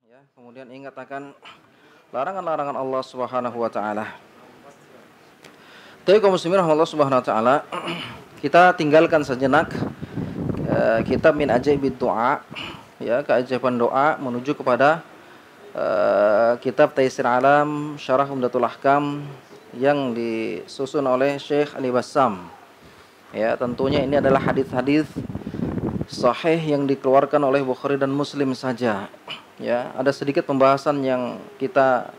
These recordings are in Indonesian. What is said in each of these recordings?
Ya, kemudian ingat akan larangan-larangan Allah Subhanahu wa taala. Tapi kaum muslimin Allah Subhanahu wa taala, kita tinggalkan sejenak kitab Min Ajaibid Du'a, ya, keajaiban doa menuju kepada kitab Taisir Alam Syarah Umdatul Ahkam yang disusun oleh Syekh Ali Bassam. Ya, tentunya ini adalah hadis-hadis sahih yang dikeluarkan oleh Bukhari dan Muslim saja. Ya, ada sedikit pembahasan yang kita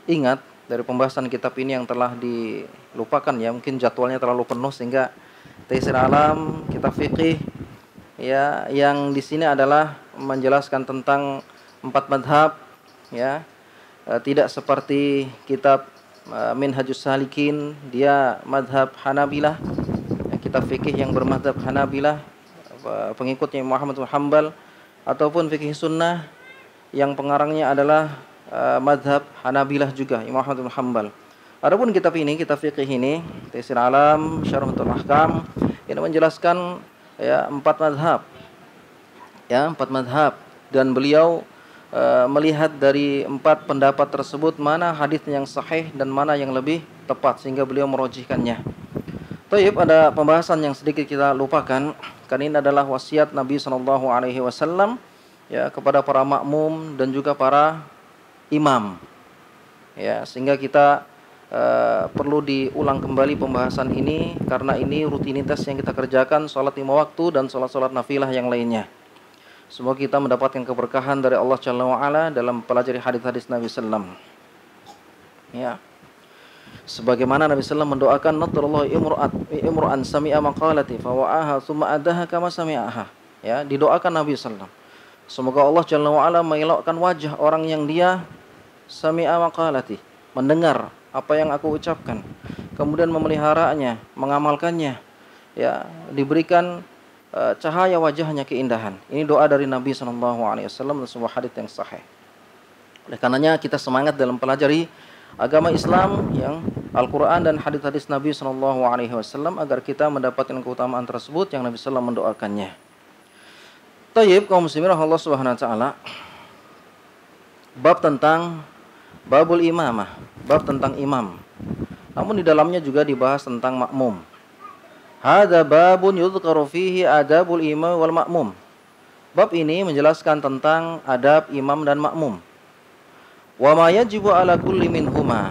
ingat dari pembahasan kitab ini yang telah dilupakan, ya, mungkin jadwalnya terlalu penuh sehingga Taisir Alam, kitab fikih, ya, yang di sini adalah menjelaskan tentang 4 madhab, ya. Tidak seperti kitab Minhajus Salikin, dia madhab Hanabilah, ya, kitab fikih yang bermadhab Hanabilah, pengikutnya Muhammad bin Hanbal, ataupun fikih sunnah yang pengarangnya adalah madhab Hanabilah juga, Imam Ahmad bin Hanbal. Adapun kitab ini, kitab fikih ini, Taisir Alam Syarah Umdatul Ahkam, ini menjelaskan, ya, 4 madhab, ya, 4 madhab, dan beliau melihat dari 4 pendapat tersebut mana hadis yang sahih dan mana yang lebih tepat, sehingga beliau merojihkannya. Taib, ada pembahasan yang sedikit kita lupakan, karena ini adalah wasiat Nabi SAW, ya, kepada para makmum dan juga para imam, ya, sehingga kita perlu diulang kembali pembahasan ini karena ini rutinitas yang kita kerjakan, sholat 5 waktu dan sholat-sholat nafilah yang lainnya. Semoga kita mendapatkan keberkahan dari Allah Jalla wa'ala dalam pelajari hadis-hadis Nabi Sallam. Ya, sebagaimana Nabi Sallam mendoakan, nadarallahu imru'an sami'a maqalati fawa'aha thumma adaha kama sami'aha. Ya, didoakan Nabi Sallam, semoga Allah Jalla wa'ala mengelokkan wajah orang yang dia sami'a maqalati, mendengar apa yang aku ucapkan, kemudian memeliharanya, mengamalkannya, ya, diberikan cahaya wajahnya keindahan. Ini doa dari Nabi SAW dan sebuah hadits yang sahih. Oleh karenanya kita semangat dalam pelajari agama Islam, yang Al-Quran dan hadits-hadits Nabi SAW, agar kita mendapatkan keutamaan tersebut yang Nabi SAW mendoakannya. Tayyib, kaum muslimin Allah Subhanahu wa taala, bab tentang babul imamah, bab tentang imam. Namun di dalamnya juga dibahas tentang makmum. Hadza babun yudhkaru fihi adabul imam wal makmum. Bab ini menjelaskan tentang adab imam dan makmum. Wa ma yajibu ala kulli minhuma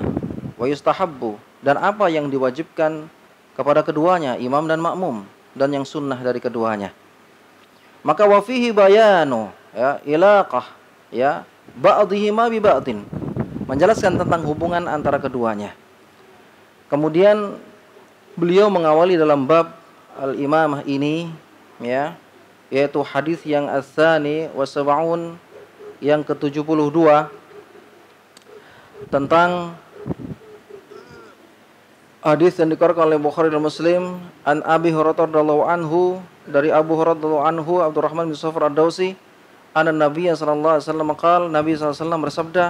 wa yustahabbu, dan apa yang diwajibkan kepada keduanya, imam dan makmum, dan yang sunnah dari keduanya. Maka wa fihi bayanu, ya, ilaqah, ya, ba'dihima bi ba'din, menjelaskan tentang hubungan antara keduanya. Kemudian beliau mengawali dalam bab al-imamah ini, ya, yaitu hadis yang as-sani wa sab'un, yang ke-72, tentang hadis yang dikeluarkan oleh Bukhari dan Muslim, an Abi Hurairah radhiyallahu anhu, dari Abu Hurairah radhiyallahu anhu, Abdurrahman bin Safar ad-Dausi, anna Nabi sallallahu alaihi wasallam qala, Nabi sallallahu alaihi wasallam bersabda,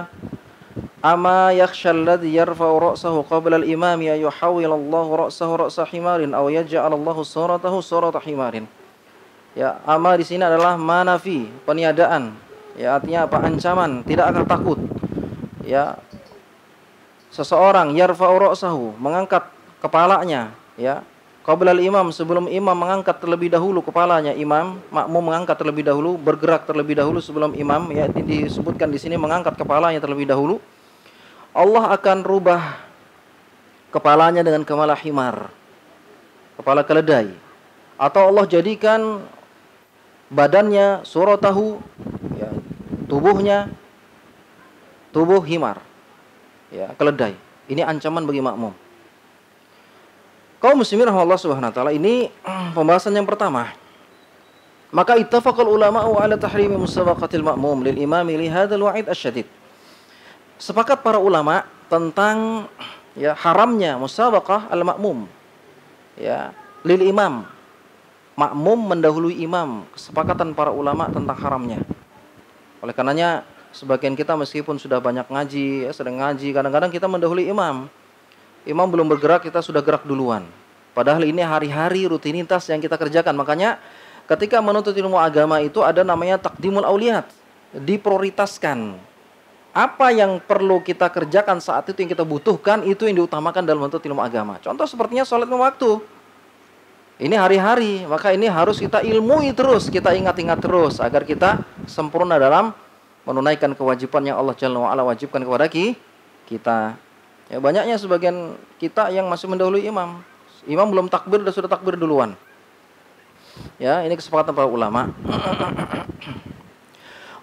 ama yakhshal ladzi yarfa'u ra'sahu qabla al-imam ya yuhawwilallahu ra'sahu ra'sa himarin aw yaj'alallahu suratahu surata himarin. Ya, ama di sini adalah manafi, peniadaan. Ya, artinya apa? Ancaman, tidak akan takut. Ya, seseorang yarfa'u ra'sahu, mengangkat kepalanya, ya, qabla al-imam, sebelum imam mengangkat terlebih dahulu kepalanya, imam, makmum mengangkat terlebih dahulu, bergerak terlebih dahulu sebelum imam, ya, disebutkan di sini mengangkat kepalanya terlebih dahulu. Allah akan rubah kepalanya dengan kepala himar, kepala keledai, atau Allah jadikan badannya suratahu, ya, tubuhnya tubuh himar, ya, keledai. Ini ancaman bagi makmum. Kaum muslimin Allah Subhanahu wa taala, ini pembahasan yang pertama. Maka ittafaqal ulama'u ala tahrimi musabaqatil ma'mum lil imami li hadzal wa'id asyadid. Sepakat para ulama tentang, ya, haramnya musabaqah al-ma'mum, ya, lil imam, makmum mendahului imam. Kesepakatan para ulama tentang haramnya. Oleh karenanya sebagian kita meskipun sudah banyak ngaji, ya, sering ngaji, kadang-kadang kita mendahului imam. Imam belum bergerak, kita sudah gerak duluan. Padahal ini hari-hari rutinitas yang kita kerjakan. Makanya ketika menuntut ilmu agama itu ada namanya takdimul auliyat, diprioritaskan. apa yang perlu kita kerjakan saat itu, yang kita butuhkan, itu yang diutamakan dalam bentuk ilmu agama. Contoh sepertinya sholat 5 waktu. Ini hari-hari, maka ini harus kita ilmui terus, kita ingat-ingat terus agar kita sempurna dalam menunaikan kewajiban yang Allah Jalla wa'ala wajibkan kepada kita. Ya, banyaknya sebagian kita yang masih mendahului imam. Imam belum takbir sudah takbir duluan. Ya, ini kesepakatan para ulama.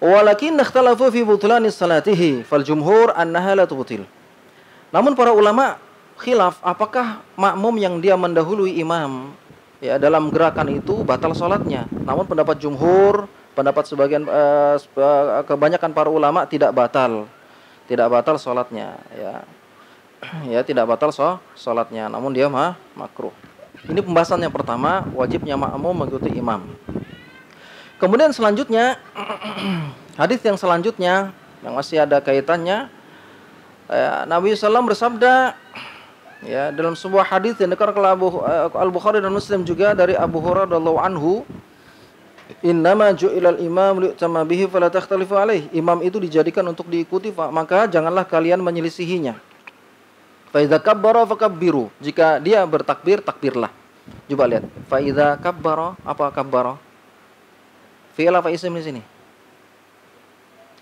Walakin ikhtalafu fi butlanis salatihi fal jumhur annaha la tubtil. Namun para ulama khilaf apakah makmum yang dia mendahului imam ya dalam gerakan itu batal salatnya. Namun pendapat jumhur, pendapat sebagian kebanyakan para ulama tidak batal. Tidak batal salatnya ya. Ya, tidak batal salatnya, namun dia makruh. Ini pembahasan yang pertama, wajibnya makmum mengikuti imam. Kemudian selanjutnya hadis yang selanjutnya yang masih ada kaitannya, Nabi SAW bersabda ya dalam sebuah hadis yang dikatakan oleh Al-Bukhari dan Muslim juga dari Abu Hurairah radhiyallahu anhu, innama ju'ilal imam liyu'tamma bihi fala takhtalifu alaih. Imam itu dijadikan untuk diikuti, maka janganlah kalian menyelisihinya. Fa idza kabbara fakabbiru. Jika dia bertakbir, takbirlah. Coba lihat. Fa idza kabbara, apa kabbara? Fi'il apa isim di sini?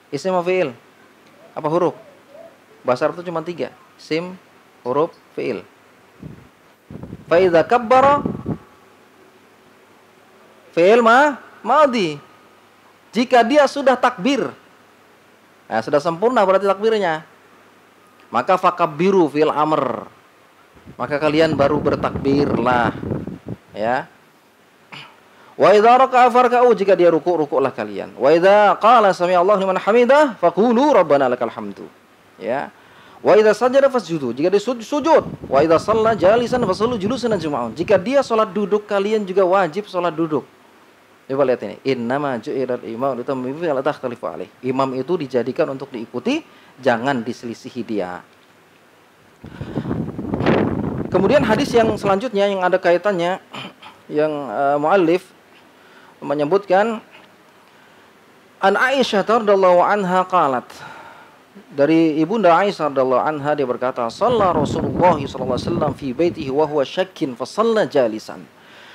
Isim apa fi'il? Apa huruf? Bahasa Arab itu cuma 3. Isim, huruf, fi'il. Fa idza kabbara, fi'il madhi. Jika dia sudah takbir, nah, sudah sempurna berarti takbirnya, maka fakabbiru fil amr, maka kalian baru bertakbirlah ya. Wa idza raka'a farka'u, jika dia rukuklah kalian. Wa idza qala sami'allahu liman hamidah faqulu rabbana lakal hamdu ya. Wa idza sajada fasjudu, jika dia sujud. Wa idza shalla jalisan fasallu julusan ajma'un, jika dia salat duduk kalian juga wajib salat duduk. Coba lihat ini, innama ju'ilal imam liutamma bihi fala takhtalifu alaih. Imam itu dijadikan untuk diikuti, jangan diselisihi dia. Kemudian hadis yang selanjutnya yang ada kaitannya, yang muallif menyebutkan an Aisyah radhiyallahu anha qalat, dari ibunda Aisyah radhiyallahu anha, dia berkata, shalla Rasulullah sallallahu alaihi wasallam fi baitihi wa huwa syakkin fa shalla jalisan.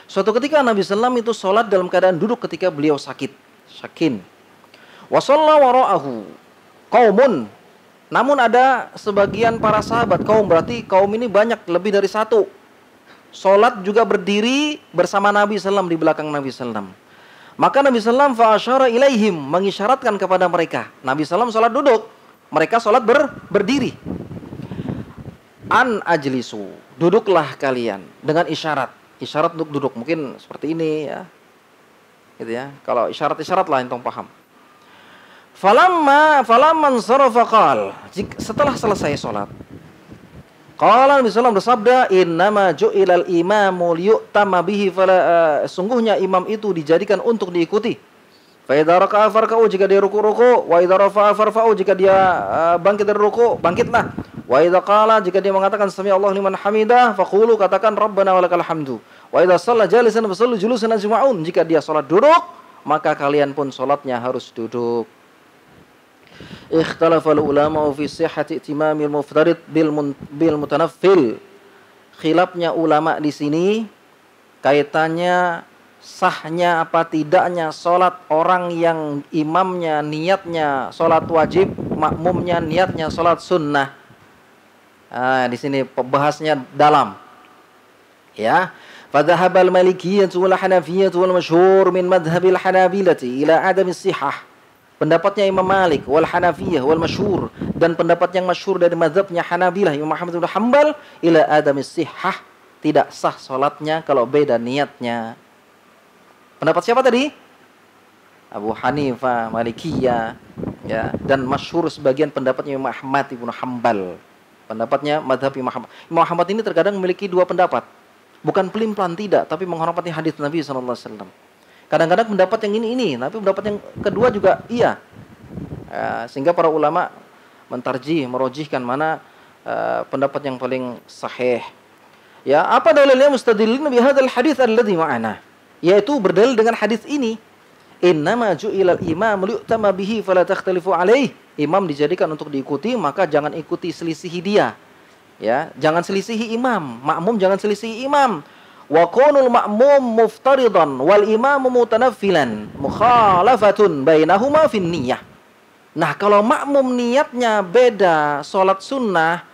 Suatu ketika Nabi sallallahu itu salat dalam keadaan duduk ketika beliau sakit, syakin. Wa shalla wara'ahu qaumun. Namun ada sebagian para sahabat, kaum berarti kaum ini banyak, lebih dari satu, salat juga berdiri bersama Nabi sallallahu di belakang Nabi sallallahu. Maka Nabi sallallahu fa asyara ilaihim, mengisyaratkan kepada mereka. Nabi sallallahu salat duduk, mereka salat berdiri. An ajlisu, duduklah kalian, dengan isyarat. Isyarat untuk duduk mungkin seperti ini ya. Gitu ya. Kalau isyarat-isyarat lah entong paham. Falamman sarafa qal, setelah selesai salat, qala Nabi sallallahu bersabda, innama ju'ilal imamu liyu'tamma bihi fala, sungguhnya imam itu dijadikan untuk diikuti. Fa idza raka'a farka'u, jika dia ruku', wa idza rafa'a farfa'u, jika dia bangkit dari ruku', bangkitlah. Wa idza qala, jika dia mengatakan sami'allahu liman hamidah, faqulu, katakan rabbana walakal hamdu. Wa idza shalla jalisan fasallu julusan ajma'un, jika dia salat duduk, maka kalian pun salatnya harus duduk. Ikhtalafal ulama fi sihhati itimamil muftarid bil mutanaffil. Khilafnya ulama di sini kaitannya sahnya apa tidaknya salat orang yang imamnya niatnya salat wajib, makmumnya niatnya salat sunnah. Nah, di sini pembahasnya dalam. Ya. Fadhahabal malikiyyah wal hanafiyyah wal masyhur min madhhabil hanabilati ila adami sihah. Pendapatnya Imam Malik wal Hanafiyah wal masyhur, dan pendapat yang masyhur dari mazhabnya Hanabilah Imam Ahmad bin Hanbal, ila adamis sihhah, tidak sah salatnya kalau beda niatnya. Pendapat siapa tadi? Abu Hanifah, Malikiyah ya, dan masyhur sebagian pendapatnya Imam Ahmad bin Hanbal. Pendapatnya mazhab Imam Ahmad. Imam Ahmad ini terkadang memiliki dua pendapat. Bukan pelin-pelan tidak, tapi menghormati hadis Nabi sallallahu alaihi wasallam. Kadang-kadang pendapat yang ini, tapi pendapat yang kedua juga iya. Sehingga para ulama merojihkan mana pendapat yang paling sahih. Ya, apa dalilnya? Mustadillin bi hadzal hadits alladzi ma'ana. Yaitu berdalil dengan hadis ini. Innama ju'ilal imam liyu'tama bihi fala takhtalifu alaih. Imam dijadikan untuk diikuti, maka jangan ikuti selisihi dia. Ya, jangan selisihi imam. Makmum jangan selisihi imam. Wa kunul ma'mum muftaridan wal imamu mutanaffilan. Mukhalafatun bainahuma fin niyyah. Nah, kalau makmum niatnya beda, sholat sunnah,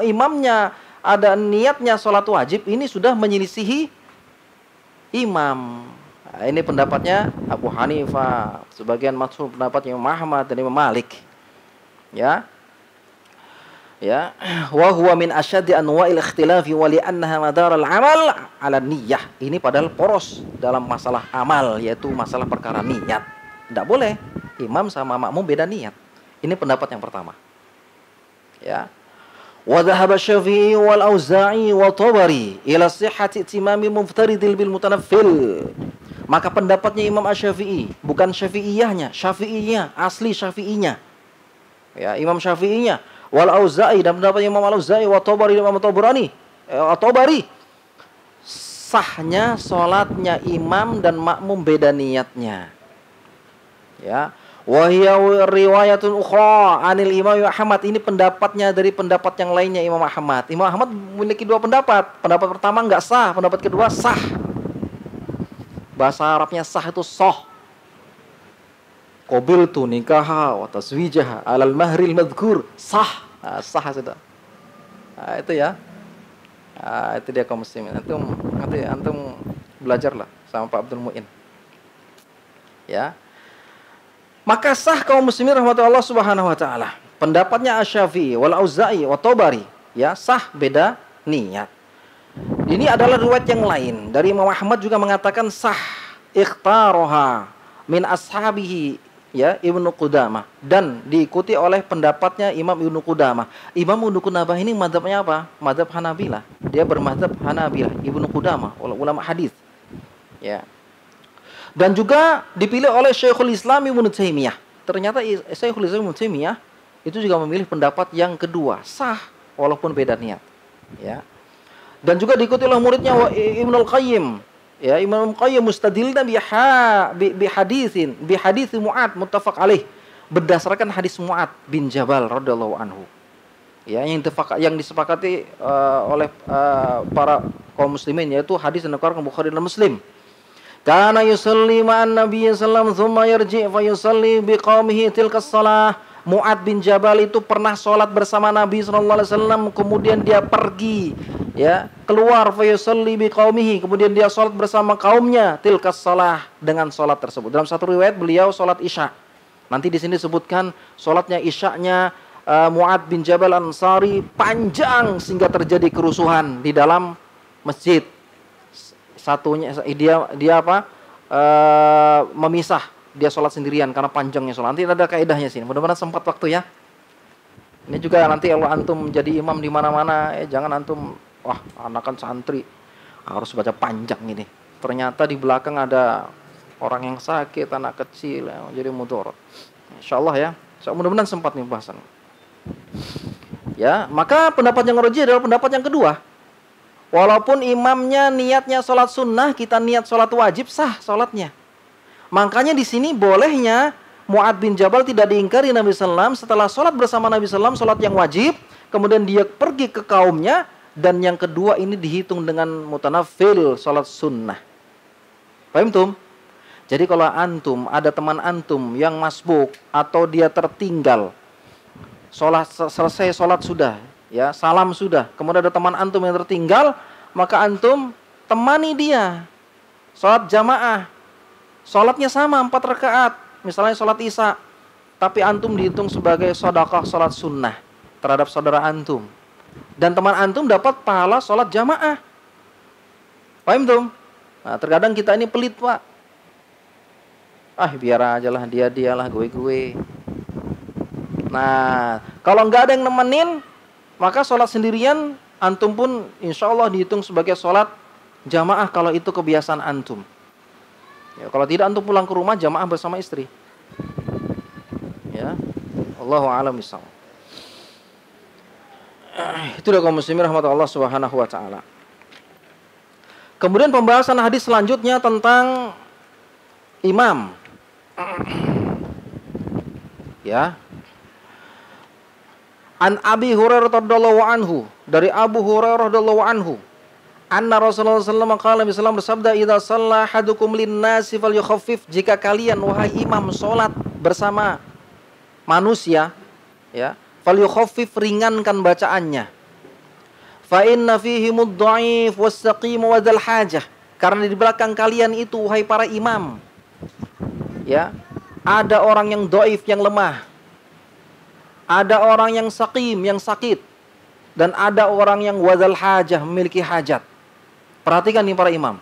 imamnya ada niatnya sholat wajib, ini sudah menyelisihi imam. Nah, ini pendapatnya Abu Hanifah, sebagian masyhur pendapatnya Imam Ahmad dan Imam Malik. Ya. Ya, wa huwa min asyaddi anwa'il ikhtilafi wa li annaha madarul amal 'ala niyyah. Ini padahal poros dalam masalah amal, yaitu masalah perkara niat. Tidak boleh imam sama makmum beda niat. Ini pendapat yang pertama. Ya. Wa dhahaba Syafi'i wal Auza'i wa Tabari ila sihhati itimami muftaridil bil mutanaffil. Maka pendapatnya Imam Asy-Syafi'i, bukan Syafi'iyahnya, Syafi'inya, asli Syafi'inya. Ya, Imam Syafi'inya, wal Auza'i, dan pendapatnya Imam Al-Auza'i wa Tabari, Imam Tabrani, Tabari. Sahnya salatnya imam dan makmum beda niatnya. Ya. Wa hiya riwayatun ukhra 'anil Imam Ahmad. Ini pendapatnya dari pendapat yang lainnya Imam Ahmad. Imam Ahmad memiliki dua pendapat. Pendapat pertama enggak sah, pendapat kedua sah. Bahasa Arabnya sah itu sah. Qabiltu nikaha wa tazwijaha 'alal mahril madhkur. Sah. Nah, sah sudah. Nah, itu ya. Nah, itu dia kaum muslimin. Antum belajarlah sama Pak Abdul Muin. Ya. Maka sah kaum muslimin rahmatullah subhanahu wa ta'ala. Pendapatnya Asy-Syafi'i wal Auza'i wa Tabari. Ya, sah beda niat. Ini adalah riwayat yang lain. Dari Imam Ahmad juga mengatakan sah. Ikhtaroha min ashabihi, ya, Ibnu Qudamah. Dan diikuti oleh pendapatnya Imam Ibnu Qudamah. Imam Ibnu Qudamah ini mazhabnya apa? Mazhab Hanabilah. Dia bermazhab Hanabilah. Ibnu Qudamah, ulama hadis. Ya. Dan juga dipilih oleh Syekhul Islam Ibnu Taimiyah. Ternyata Syekhul Islam Ibnu Taimiyah itu juga memilih pendapat yang kedua, sah walaupun beda niat. Ya. Dan juga diikuti oleh muridnya Ibnu Al-Qayyim. Ya, Imam Al-Qayyim mustadilna bi hadits Mu'ad muttafaq alaih, berdasarkan hadis Mu'ad bin Jabal radhiyallahu anhu. Ya, yang disepakati oleh para kaum muslimin, yaitu hadis yang dikeluarkan Bukhari dan Muslim. Kana yusalli ma'an Nabi sallallahu alaihi wasallam thumma yarji' fa yusalli biqaumihi tilka shalah. Mu'ad bin Jabal itu pernah sholat bersama Nabi sallallahu alaihi wasallam, kemudian dia pergi, ya, keluar fa yusalli biqaumihi, kemudian dia sholat bersama kaumnya tilka shalah, dengan sholat tersebut. Dalam satu riwayat beliau sholat Isya. Nanti di sini disebutkan sholatnya Isya'nya Mu'ad bin Jabal Ansari panjang sehingga terjadi kerusuhan di dalam masjid. Satunya dia apa? Memisah. Dia sholat sendirian karena panjangnya sholat. Nanti ada kaidahnya sini. Mudah-mudahan sempat waktu ya. Ini juga nanti kalau antum jadi imam di mana-mana, jangan antum, wah, anakan santri harus baca panjang ini. Ternyata di belakang ada orang yang sakit, anak kecil, jadi mudarat. Insyaallah ya. Mudah-mudahan sempat nih bahasan. Ya, maka pendapat yang rajih adalah pendapat yang kedua. Walaupun imamnya niatnya sholat sunnah, kita niat sholat wajib, sah sholatnya. Makanya di sini bolehnya Mu'ad bin Jabal tidak diingkari Nabi SAW setelah sholat bersama Nabi SAW, sholat yang wajib, kemudian dia pergi ke kaumnya, dan yang kedua ini dihitung dengan mutanafil, sholat sunnah. Paham tum? Jadi kalau antum, ada teman antum yang masbuk atau dia tertinggal, selesai sholat sudah, ya, salam sudah, kemudian ada teman antum yang tertinggal, maka antum temani dia sholat jamaah. Sholatnya sama 4 rakaat, misalnya sholat Isya, tapi antum dihitung sebagai sedekah sholat sunnah terhadap saudara antum, dan teman antum dapat pahala sholat jamaah. Paham tum? Nah, terkadang kita ini pelit, Pak. Biar aja lah, dialah, gue. Nah, kalau nggak ada yang nemenin, maka sholat sendirian antum pun insya Allah dihitung sebagai sholat jamaah kalau itu kebiasaan antum. Ya, kalau tidak antum pulang ke rumah jamaah bersama istri. Ya, Allahu a'lam bishawab. Itu dah kaum muslimin rahmatullah subhanahu wa ta'ala. Kemudian pembahasan hadis selanjutnya tentang imam. Ya. An Abi Hurairah radhiyallahu anhu, dari Abu Hurairah radhiyallahu anhu, anna Rasulullah sallallahu alaihi wasallam bersabda, "Idza shalla ahadukum lin-nasi falyukhaffif." Jika kalian wahai imam salat bersama manusia, ya, falyukhaffif, ringankan bacaannya. Fa inna fihi mud-dha'if was-saqim wa dzal hajah. Karena di belakang kalian itu wahai para imam, ya, ada orang yang dhaif, yang lemah. Ada orang yang saqim, yang sakit. Dan ada orang yang wadzal hajah, memiliki hajat. Perhatikan nih para imam.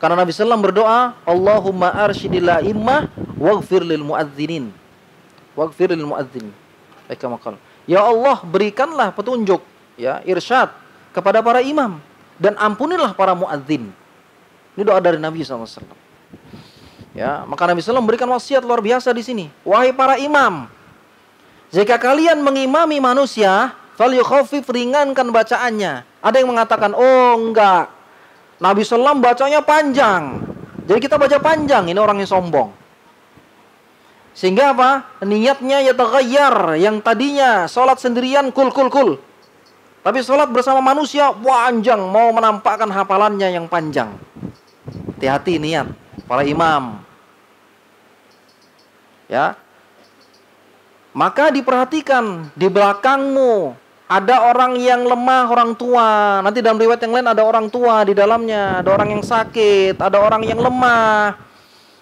Karena Nabi SAW berdoa, Allahumma arsyidil a'immah waghfir lil muadzinin. Waghfir lil muadzinin. Ya Allah, berikanlah petunjuk, ya, irsyad kepada para imam. Dan ampunilah para muadzin. Ini doa dari Nabi SAW. Ya, maka Nabi SAW memberikan wasiat luar biasa di sini. Wahai para imam, jika kalian mengimami manusia, falyukhaffif, ringankan bacaannya. Ada yang mengatakan, oh enggak, Nabi SAW bacanya panjang, jadi kita baca panjang. Ini orang yang sombong. Sehingga apa? Niatnya yataghayyar. Yang tadinya sholat sendirian kul. Tapi sholat bersama manusia panjang, mau menampakkan hafalannya yang panjang. Hati-hati niat para imam. Ya. Maka diperhatikan, di belakangmu ada orang yang lemah, orang tua. Nanti dalam riwayat yang lain ada orang tua di dalamnya, ada orang yang sakit, ada orang yang lemah,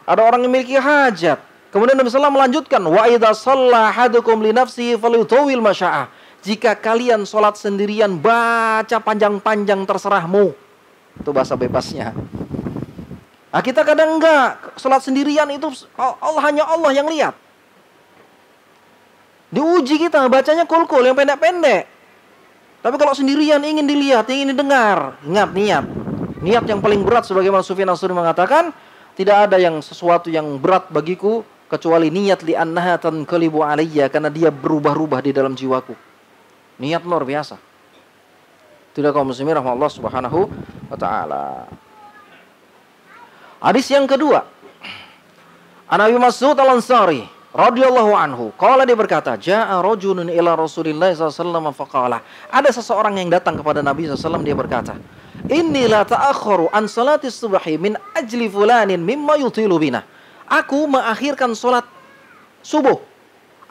ada orang yang memiliki hajat. Kemudian Nabi SAW melanjutkan, wa idza shalla ahadukum li nafsihi falyutawil masya'ah. Jika kalian sholat sendirian, baca panjang-panjang, terserahmu. Itu bahasa bebasnya. Nah, kita kadang enggak, sholat sendirian itu hanya Allah yang lihat. Diuji kita, bacanya kul-kul yang pendek-pendek. Tapi kalau sendirian ingin dilihat, ingin didengar, ingat niat. Niat yang paling berat, sebagaimana Sufyan Ats-Tsauri mengatakan, tidak ada yang sesuatu yang berat bagiku kecuali niat li'annaha tanqalibu alayya, karena dia berubah-ubah di dalam jiwaku. Niat luar biasa. Tidak kaum muslimin rahmatullah subhanahu wa ta'ala. Hadis yang kedua, An Abi Mas'ud Al-Ansari radhiyallahu anhu, qala, dia berkata, jaa rajulun ila Rasulillah sallallahu alaihi wasallam faqala. Ada seseorang yang datang kepada Nabi sallallahu alaihi wasallam, dia berkata, inni la ta'akhkharu an salati subhi min ajli fulanin mimma yutilu bina. Aku mengakhirkan salat subuh.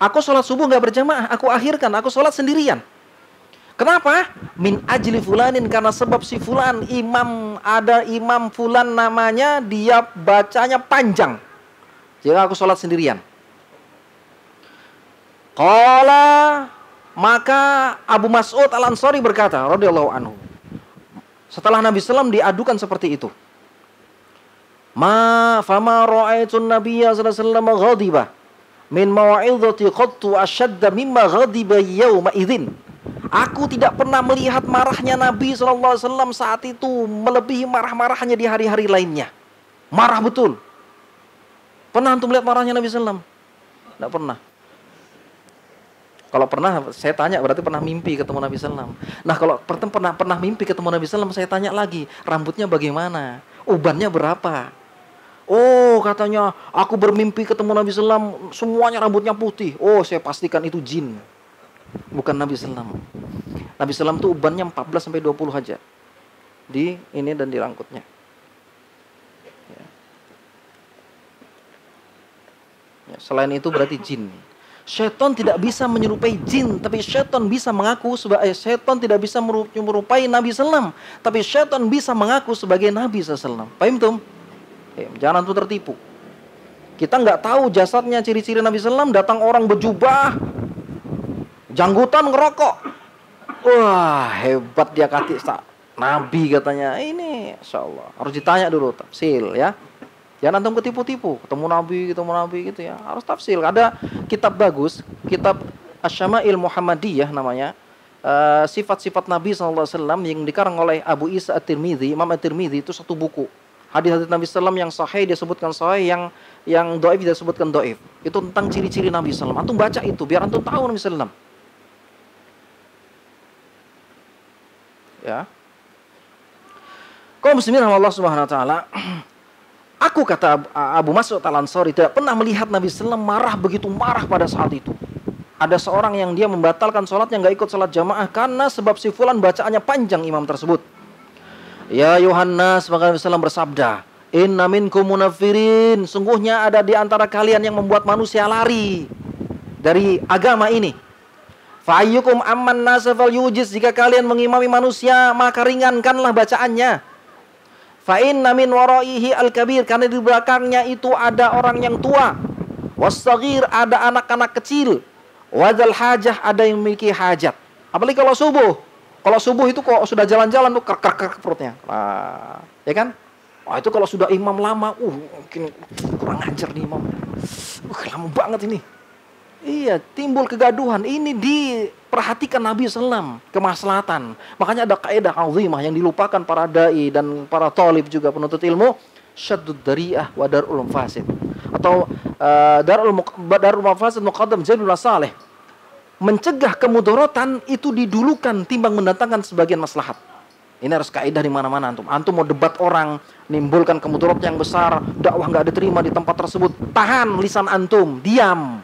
Aku salat subuh enggak berjamaah, aku akhirkan, aku salat sendirian. Kenapa? Min ajli fulanin, karena sebab si fulan, imam, ada imam fulan namanya, dia bacanya panjang. Jadi aku salat sendirian. Qala, maka Abu Mas'ud Al-Ansari berkata radhiyallahu anhu, setelah Nabi SAW diadukan seperti itu, fama ra'aitun nabiyya sallallahu alaihi wasallam ghadiba min maw'idhati qattu ashadda mimma ghadiba yawma idzin. Aku tidak pernah melihat marahnya Nabi sallallahu alaihi wasallam saat itu melebihi marah-marahnya di hari-hari lainnya. Marah betul. Pernah antum lihat marahnya Nabi sallallahu alaihi wasallam? Tidak pernah. Kalau pernah, saya tanya, berarti pernah mimpi ketemu Nabi SAW. Nah, kalau pernah mimpi ketemu Nabi SAW, saya tanya lagi, rambutnya bagaimana? Ubannya berapa? Oh, katanya, aku bermimpi ketemu Nabi SAW, semuanya rambutnya putih. Oh, saya pastikan itu jin. Bukan Nabi SAW. Nabi SAW itu ubannya 14-20 aja. Di ini dan di rangkutnya. Ya, selain itu berarti jin. Syaitan tidak bisa menyerupai jin, tapi syaitan bisa mengaku sebagai syaitan tidak bisa menyerupai Nabi SAW, tapi syaitan bisa mengaku sebagai Nabi SAW. Paham tuh? Jangan tuh tertipu. Kita nggak tahu jasadnya, ciri-ciri Nabi SAW. Datang orang berjubah, janggutan, ngerokok. Wah, hebat dia Nabi katanya. Ini Insya Allah harus ditanya dulu tafsir ya. Jangan antum ketipu-tipu, ketemu Nabi gitu ya. Harus tafsir. Ada kitab bagus, kitab Asy-Syama'il Muhammadiyah namanya. Sifat-sifat Nabi SAW yang dikarang oleh Abu Isa At-Tirmidzi, Imam At-Tirmidzi, itu satu buku. Hadis-hadis Nabi SAW yang sahih dia sebutkan sahih, yang dhaif dia sebutkan dhaif. Itu tentang ciri-ciri Nabi SAW. Antum baca itu biar antum tahu Nabi SAW. Ya. Kaum muslimin Allah Subhanahu wa taala. Aku, kata Abu Mas'ud Al-Ansari, tidak pernah melihat Nabi SAW marah begitu marah pada saat itu. Ada seorang yang dia membatalkan sholatnya, nggak ikut sholat jamaah karena sebab si fulan bacaannya panjang imam tersebut. Ya Yohanes, maka Nabi SAW bersabda, inna minkum munafirin, sungguhnya ada di antara kalian yang membuat manusia lari dari agama ini. Fa'ayyukum amman nasa falyujiz, jika kalian mengimami manusia maka ringankanlah bacaannya. Fa'inna min waraihi al-kabir, karena di belakangnya itu ada orang yang tua. Was-saghir, ada anak-anak kecil. Wadzal hajah, ada yang memiliki hajat. Apalagi kalau subuh. Kalau subuh itu kok sudah jalan-jalan tuh kerk perutnya. Nah, ya kan? Wah, itu kalau sudah imam lama, mungkin kurang ajar nih imam. Lama banget ini. Iya, timbul kegaduhan. Ini diperhatikan Nabi SAW, kemaslahatan. Makanya ada kaidah azimah yang dilupakan para dai dan para talib juga penuntut ilmu, syaddud dari'ah wa dar'ul mafasid. Atau dar'ul mafasid muqaddam jalul salih. Mencegah kemudaratan itu didulukan timbang mendatangkan sebagian maslahat. Ini harus kaidah di mana-mana antum. Antum mau debat orang, nimbulkan kemudaratan yang besar, dakwah nggak diterima di tempat tersebut, tahan lisan antum, diam.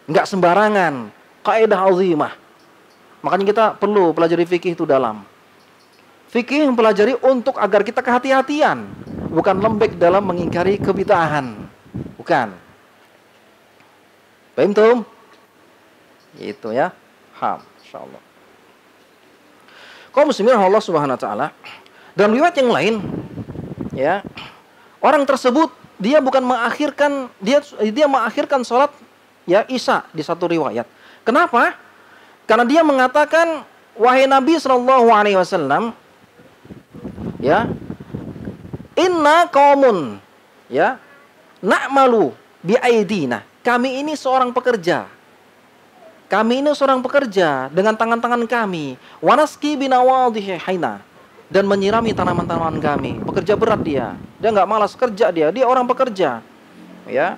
Nggak sembarangan, kaidah azimah. Makanya kita perlu pelajari fikih itu dalam. Fikih yang pelajari untuk agar kita kehati-hatian, bukan lembek dalam mengingkari kebid'ahan. Bukan. Paham tum? Itu ya. Insyaallah. Kaum muslimin Allah Subhanahu wa taala, dalam riwayat yang lain ya, orang tersebut dia bukan mengakhirkan dia mengakhirkan salat ya Isya di satu riwayat. Kenapa? Karena dia mengatakan, wahai Nabi sallallahu alaihi wasallam, ya, inna qaumun ya na'malu bi aidina. Kami ini seorang pekerja. Kami ini seorang pekerja dengan tangan-tangan kami. Wanaski binawadhihi haina, dan menyirami tanaman-tanaman kami. Pekerja berat dia. Dia enggak malas kerja dia orang pekerja. Ya.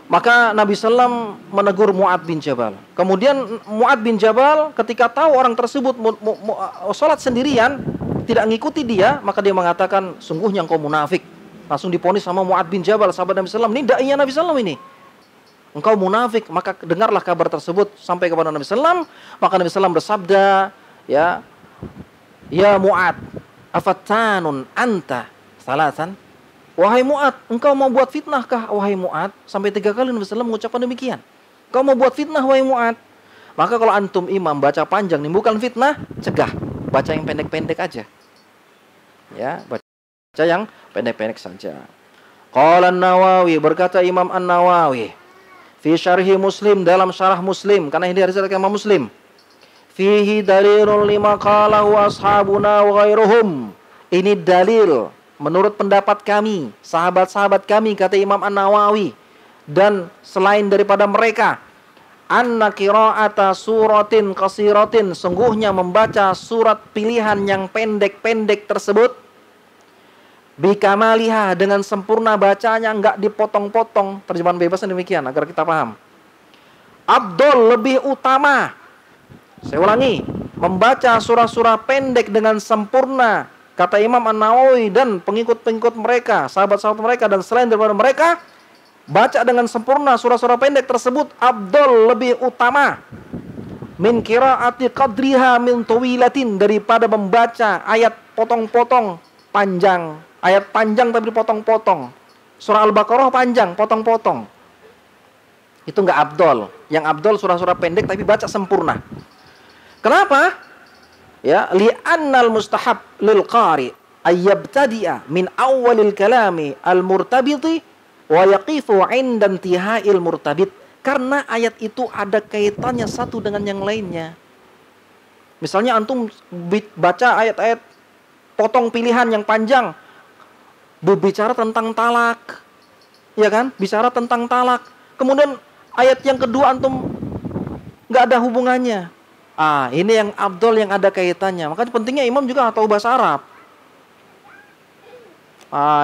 Maka Nabi SAW menegur Mu'ad bin Jabal. Kemudian Mu'ad bin Jabal ketika tahu orang tersebut sholat sendirian, tidak ngikuti dia, maka dia mengatakan, sungguhnya engkau munafik. Langsung diponis sama Mu'ad bin Jabal, sahabat Nabi SAW. Ini da'inya Nabi SAW ini. Engkau munafik. Maka dengarlah kabar tersebut sampai kepada Nabi SAW. Maka Nabi SAW bersabda, ya Mu'ad, afattanun anta salasan. Wahai Mu'ad, engkau mau buat fitnah kah, wahai Mu'ad? Sampai 3 kali Nabi SAW mengucapkan demikian. Engkau mau buat fitnah, wahai Mu'ad? Maka kalau antum imam baca panjang, nimbulkan fitnah, cegah. Baca yang pendek-pendek aja. Ya, baca yang pendek-pendek saja. Qala An-Nawawi, berkata Imam An-Nawawi, fi syarhi Muslim, dalam syarah Muslim, karena ini diriwayatkan Imam Muslim. Fihi dalilun lima qalahu ashabuna wa ghairuhum. Ini dalil menurut pendapat kami, sahabat-sahabat kami, kata Imam An-Nawawi, dan selain daripada mereka, anna qira'ata suratin qasiratin, sungguhnya membaca surat pilihan yang pendek-pendek tersebut, bikamaliha, dengan sempurna bacanya, enggak dipotong-potong. Terjemahan bebasnya demikian agar kita paham. Abdul, lebih utama. Saya ulangi, membaca surah-surah pendek dengan sempurna, kata Imam An-Nawawi dan pengikut-pengikut mereka, sahabat-sahabat mereka dan selain daripada mereka, baca dengan sempurna surah-surah pendek tersebut abdul, lebih utama, min qiraati qadriha min tawilatin, daripada membaca ayat potong-potong panjang, ayat panjang tapi dipotong-potong. Surah Al-Baqarah panjang, potong-potong. Itu enggak abdul. Yang abdul surah-surah pendek tapi baca sempurna. Kenapa? Ya, li'annal mustahab lil qari ayyabtadi'a min awwalil kalami al-murtabiti wa yaqifu 'inda intiha'il murtabit. Karena ayat itu ada kaitannya satu dengan yang lainnya. Misalnya antum baca ayat-ayat potong pilihan yang panjang, berbicara tentang talak, ya kan? Bicara tentang talak. Kemudian ayat yang kedua antum nggak ada hubungannya. Ini yang abdul, yang ada kaitannya. Makanya pentingnya imam juga tahu bahasa Arab.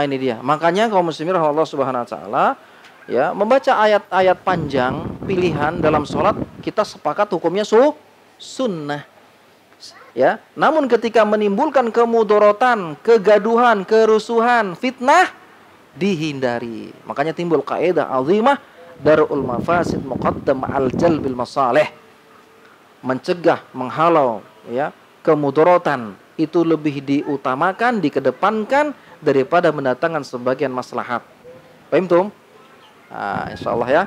Ini dia. Makanya kaum muslimin Allah Subhanahu wa taala, ya, membaca ayat-ayat panjang pilihan dalam sholat, kita sepakat hukumnya sunnah. Ya, namun ketika menimbulkan kemudaratan, kegaduhan, kerusuhan, fitnah, dihindari. Makanya timbul kaidah azimah, darul mafasid muqaddam al jalbil masalih. Mencegah, menghalau ya kemudaratan itu lebih diutamakan, dikedepankan daripada mendatangkan sebagian maslahat. Paham tum? Nah, insyaallah ya.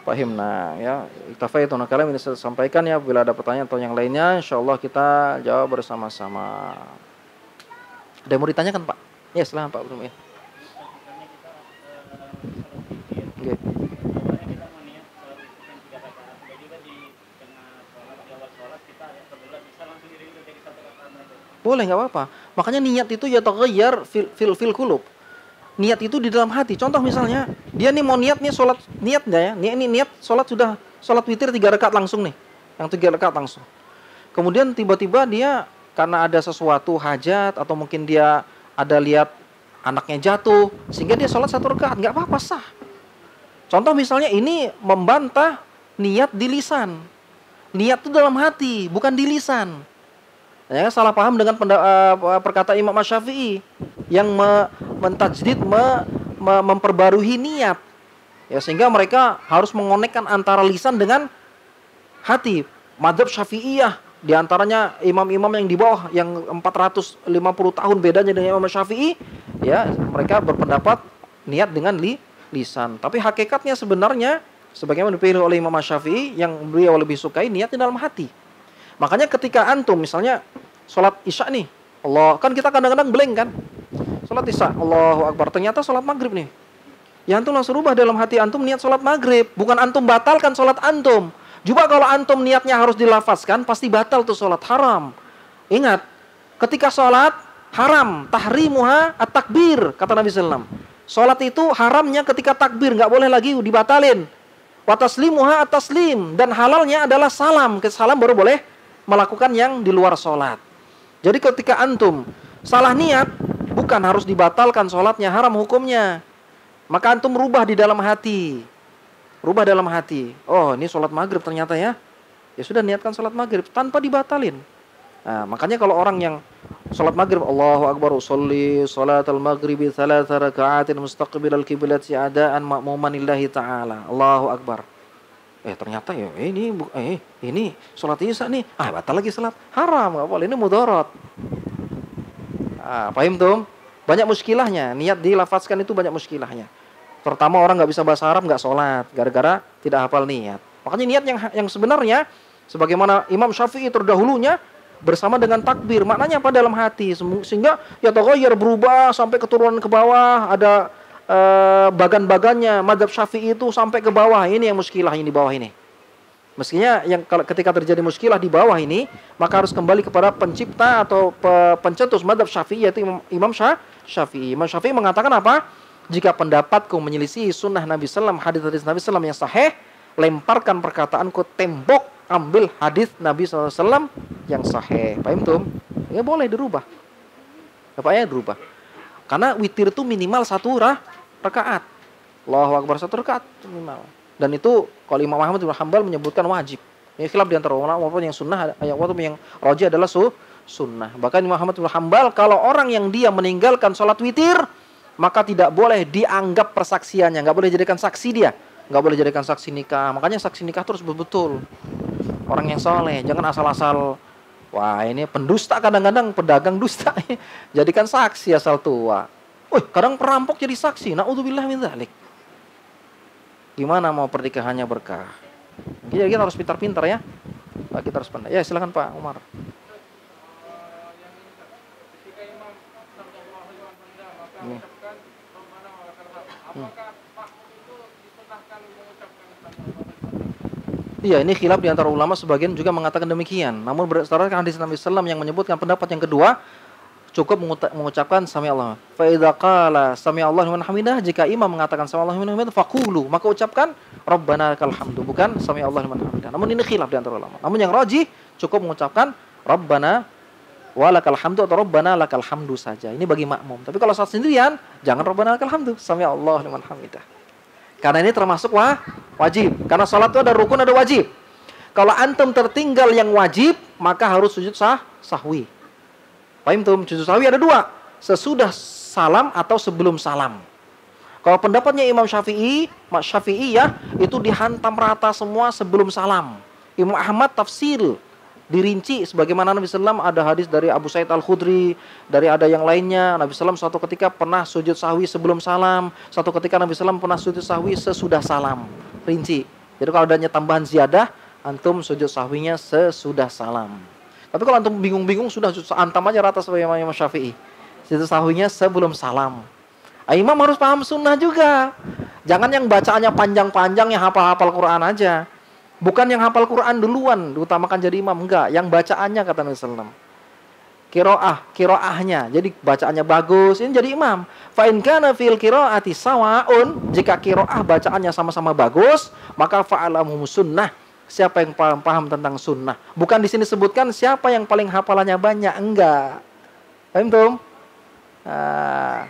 Paham. Nah, ya, iktafaituna kalam ini saya sampaikan ya. Bila ada pertanyaan atau yang lainnya, insyaallah kita jawab bersama-sama. Ada yang mau ditanyakan, Pak? Ya, silakan Pak. Belum ya. Okay. Boleh, nggak apa-apa. Makanya niat itu ya taghayyar fil qulub. Niat itu di dalam hati. Contoh misalnya, dia nih mau niat nih sholat, niat nggak ya? Ini niat sholat sudah sholat witir 3 rakaat langsung nih, yang 3 rakaat langsung. Kemudian tiba-tiba dia karena ada sesuatu hajat atau mungkin dia ada lihat anaknya jatuh sehingga dia sholat 1 rakaat, nggak apa-apa, sah. Contoh misalnya ini membantah niat di lisan. Niat itu dalam hati, bukan di lisan. Ya, salah paham dengan perkataan Imam Syafi'i yang mentajdid, memperbarui niat. Ya, sehingga mereka harus mengonekkan antara lisan dengan hati. Madzhab Syafi'iyah di antaranya imam-imam yang di bawah yang 450 tahun bedanya dengan Imam Syafi'i, ya, mereka berpendapat niat dengan lisan. Tapi hakikatnya sebenarnya sebagaimana dipilih oleh Imam Syafi'i yang beliau lebih sukai niatnya dalam hati. Makanya ketika antum misalnya sholat isya nih, Allah, kan kita kadang-kadang blank kan, sholat isya, Allahu Akbar, ternyata sholat maghrib nih. Ya antum langsung rubah dalam hati antum niat sholat maghrib, bukan antum batalkan sholat antum. Juga kalau antum niatnya harus dilafazkan, pasti batal tuh sholat, haram. Ingat, ketika sholat haram, tahrimuha at-takbir, kata Nabi SAW. Sholat itu haramnya ketika takbir, nggak boleh lagi dibatalin. Wa taslimuha at-taslim, dan halalnya adalah salam. Ke salam baru boleh melakukan yang di luar sholat. Jadi ketika antum salah niat, bukan harus dibatalkan sholatnya, haram hukumnya. Maka antum rubah di dalam hati. Rubah dalam hati. Oh, ini sholat maghrib ternyata ya. Ya sudah, niatkan sholat maghrib tanpa dibatalin. Nah, makanya kalau orang yang sholat maghrib, Allahu Akbar, usolli sholatal maghribi 3 raka'atin mustaqbilal qiblati adaan ma'mumanillahi ta'ala. Allahu Akbar. Ternyata ya ini sholat isya nih, batal lagi sholat, haram, nggak boleh, ini mudarat. Paham tuh? Banyak muskilahnya, niat dilafazkan itu banyak muskilahnya. Terutama orang nggak bisa bahasa Arab nggak sholat, gara-gara tidak hafal niat. Makanya niat yang sebenarnya, sebagaimana Imam Syafi'i terdahulunya bersama dengan takbir, maknanya apa? Dalam hati, sehingga ya taghayyar, berubah sampai keturunan ke bawah, ada bagan-bagannya. Madzhab Syafi'i itu sampai ke bawah. Ini yang muskilah yang di bawah ini. Mestinya yang ketika terjadi muskilah di bawah ini, maka harus kembali kepada pencipta atau pencetus madzhab Syafi'i, yaitu Imam Syafi'i. Imam Syafi'i mengatakan apa? Jika pendapatku menyelisihi sunnah Nabi SAW, hadis-hadis Nabi SAW yang sahih, lemparkan perkataanku tembok, ambil hadis Nabi SAW yang sahih. Paham tuh? Ya boleh dirubah. Apa ya dirubah? Karena witir itu minimal 1 rakaat. Allahu Akbar 1 rakaat minimal. Dan itu kalau Imam Ahmad bin Hanbal menyebutkan wajib. Ini khilaf di antara ulama, walaupun yang sunnah, walaupun yang rajih adalah sunnah. Bahkan Imam Ahmad bin Hanbal, kalau orang yang dia meninggalkan sholat witir, maka tidak boleh dianggap persaksiannya, nggak boleh jadikan saksi dia, nggak boleh jadikan saksi nikah. Makanya saksi nikah terus betul orang yang soleh, jangan asal-asal. Wah, ini pendusta, kadang-kadang pedagang dusta. Jadikan saksi asal tua. Kadang perampok jadi saksi. Na'udzubillah min dzalik. Gimana mau pernikahannya berkah? Jadi kita harus pintar-pintar ya. Kita harus pandai. Ya, silakan Pak Umar. Iya, ini khilaf di antara ulama, sebagian juga mengatakan demikian. Namun berdasarkan hadis Nabi SAW yang menyebutkan pendapat yang kedua, cukup mengucapkan sami Allah. Fa idza qala sami Allahu liman hamidah, jika imam mengatakan sami Allahu liman hamidah, faqulu, maka ucapkan rabbana lakal hamdu, bukan sami Allahu liman hamidah. Namun ini khilaf di antara ulama. Namun yang rajih cukup mengucapkan rabbana walakal hamdu atau rabbana lakal hamdu saja. Ini bagi makmum. Tapi kalau saat sendirian, jangan rabbana lakal hamdu, sami Allahu liman hamidah. Karena ini termasuk wajib. Karena sholat itu ada rukun, ada wajib. Kalau antum tertinggal yang wajib, maka harus sujud sahwi. Paham tuh? Sujud sahwi ada 2. Sesudah salam atau sebelum salam. Kalau pendapatnya Imam Syafi'i, Mas Syafi'i ya, itu dihantam rata semua sebelum salam. Imam Ahmad tafsir, dirinci sebagaimana Nabi SAW ada hadis dari Abu Sa'id Al-Khudri, dari ada yang lainnya. Nabi SAW suatu ketika pernah sujud sahwi sebelum salam, suatu ketika Nabi SAW pernah sujud sahwi sesudah salam. Rinci. Jadi kalau adanya tambahan ziyadah, antum sujud sahwinya sesudah salam. Tapi kalau antum bingung-bingung, sudah antam aja rata sebagai Imam Syafi'i. Sujud sahwinya sebelum salam. Imam harus paham sunnah juga. Jangan yang bacaannya panjang-panjang, yang hafal-hafal Quran aja. Bukan yang hafal Quran duluan diutamakan jadi imam, enggak. Yang bacaannya kata Nabi sallallahu alaihi wasallam. Qiraahnya. Jadi bacaannya bagus, ini jadi imam. Fa in kana fil qiraati sawaun, jika qiraah bacaannya sama-sama bagus, maka fa'alamu sunnah. Siapa yang paham tentang sunnah? Bukan di sini sebutkan siapa yang paling hafalannya banyak, enggak. Paham tuh?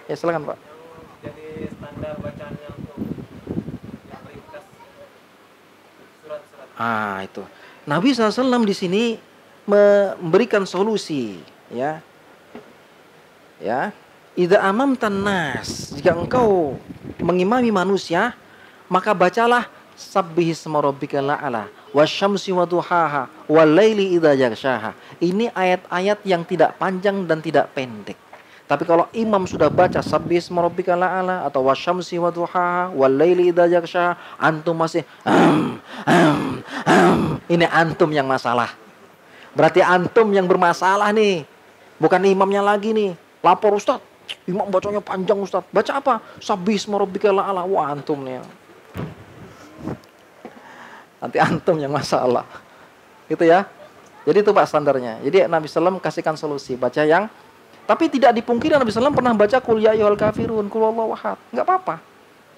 Ya silakan, Pak. Jadi standar bacaannya untuk yang ringkas surat-surat. Itu. Nabi SAW di sini memberikan solusi, ya. Ya. Idza amamtan nas, jika engkau mengimami manusia, maka bacalah sabbihisma rabbikal a'la wasyamsi waduhaha walaili idza yaghshaha. Ini ayat-ayat yang tidak panjang dan tidak pendek. Tapi kalau imam sudah baca sabbihisma rabbikal a'la atau wasyamsi waduhaha walaili idza yaghshaha, antum masih ini antum yang masalah. Berarti antum yang bermasalah nih. Bukan imamnya lagi nih. Lapor, Ustaz, imam bacanya panjang, Ustaz. Baca apa? Sabbihisma rabbikal a'la. Wah, antum nih. Nanti antum yang masalah. Gitu ya. Jadi itu Pak standarnya. Jadi Nabi SAW kasihkan solusi. Baca yang, tapi tidak dipungkiri Nabi SAW pernah baca Qul ya ayyuhal kafirun, Qul huwallahu ahad. Enggak apa-apa.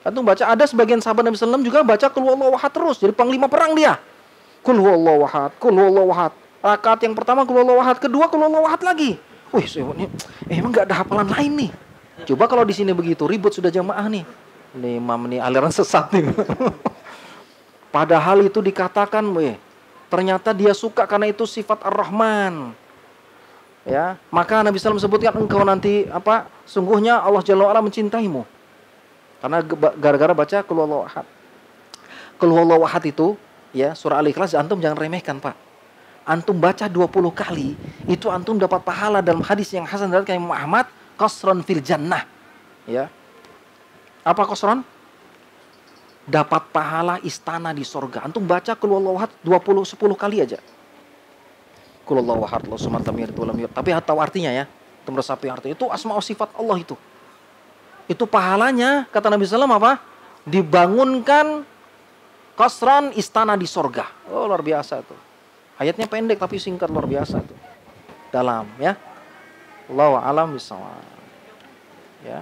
Antum baca, ada sebagian sahabat Nabi SAW juga baca Qul huwallahu ahad terus. Jadi panglima perang dia. Qul huwallahu ahad, Qul huwallahu ahad. Rakaat yang pertama Qul huwallahu ahad, kedua Qul huwallahu ahad lagi. Wih, emang enggak ada hafalan lain nih. Coba kalau di sini begitu, ribut sudah jamaah nih. Ini imam nih aliran sesat nih. Padahal itu dikatakan, ternyata dia suka karena itu sifat Ar-Rahman. Ya, maka Nabi SAW sebutkan engkau nanti apa? Sungguhnya Allah Jalla wa'ala mencintaimu. Karena gara-gara baca Qul huwallahu ahad. Qul huwallahu ahad itu, ya, surah Al-Ikhlas antum jangan remehkan, Pak. Antum baca 20 kali, itu antum dapat pahala dalam hadis yang hasan dari Imam Ahmad, qasran fil jannah. Ya. Apa qasran? Dapat pahala istana di sorga. Antum baca Qul huwallahu ahad 10 kali aja. Qul huwallahu ahad, Allahu samad, lam yalid walam yulad. Tapi tahu artinya ya. Itu meresapi arti. Itu asma wa sifat Allah itu. Itu pahalanya kata Nabi SAW apa? Dibangunkan qasran istana di sorga. Oh, luar biasa itu. Ayatnya pendek tapi singkat, luar biasa itu. Dalam ya. Allahu a'lam bishawab. Ya.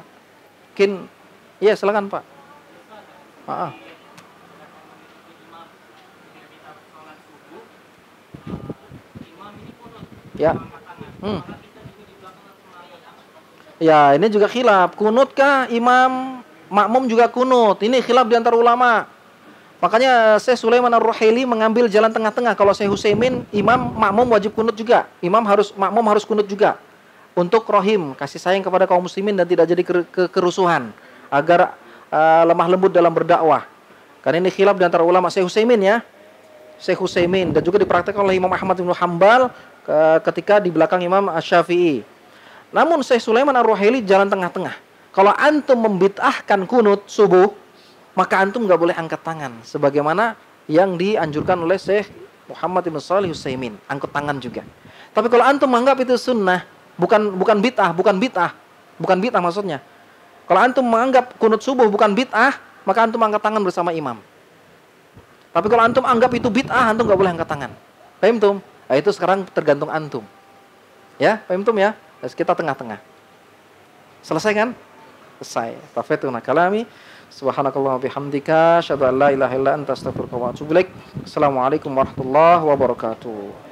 Mungkin ya silakan, Pak. Ya. Ya, ini juga khilaf. Kunut kah imam, makmum juga kunut. Ini khilaf di antara ulama. Makanya Syekh Sulaiman Ar-Ruhaili mengambil jalan tengah-tengah. Kalau Syekh Utsaimin, imam, makmum wajib kunut juga. Makmum harus kunut juga. Untuk rohim, kasih sayang kepada kaum muslimin dan tidak jadi kerusuhan. Agar lemah lembut dalam berdakwah. Karena ini khilaf di antara ulama. Syekh Utsaimin ya. Syekh Utsaimin dan juga dipraktikkan oleh Imam Ahmad bin Hanbal ketika di belakang Imam Asy-Syafi'i. Namun Syekh Sulaiman Ar-Ruhaili jalan tengah-tengah. Kalau antum membid'ahkan kunut subuh, maka antum nggak boleh angkat tangan. Sebagaimana yang dianjurkan oleh Syekh Muhammad bin Shalih Utsaimin, angkat tangan juga. Tapi kalau antum menganggap itu sunnah, bukan bid'ah maksudnya. Kalau antum menganggap kunut subuh bukan bid'ah, maka antum angkat tangan bersama imam. Tapi kalau antum anggap itu bid'ah, antum nggak boleh angkat tangan. Paham tum? Nah, itu sekarang tergantung antum. Ya, paham tum ya? Terus kita tengah-tengah. Selesai kan? Selesai. Tafetuna kalami. Subhanakallah bihamdika. Asyhadu an la ilaha illa anta astaghfiruka wa atubu ilaik. Assalamualaikum warahmatullahi wabarakatuh.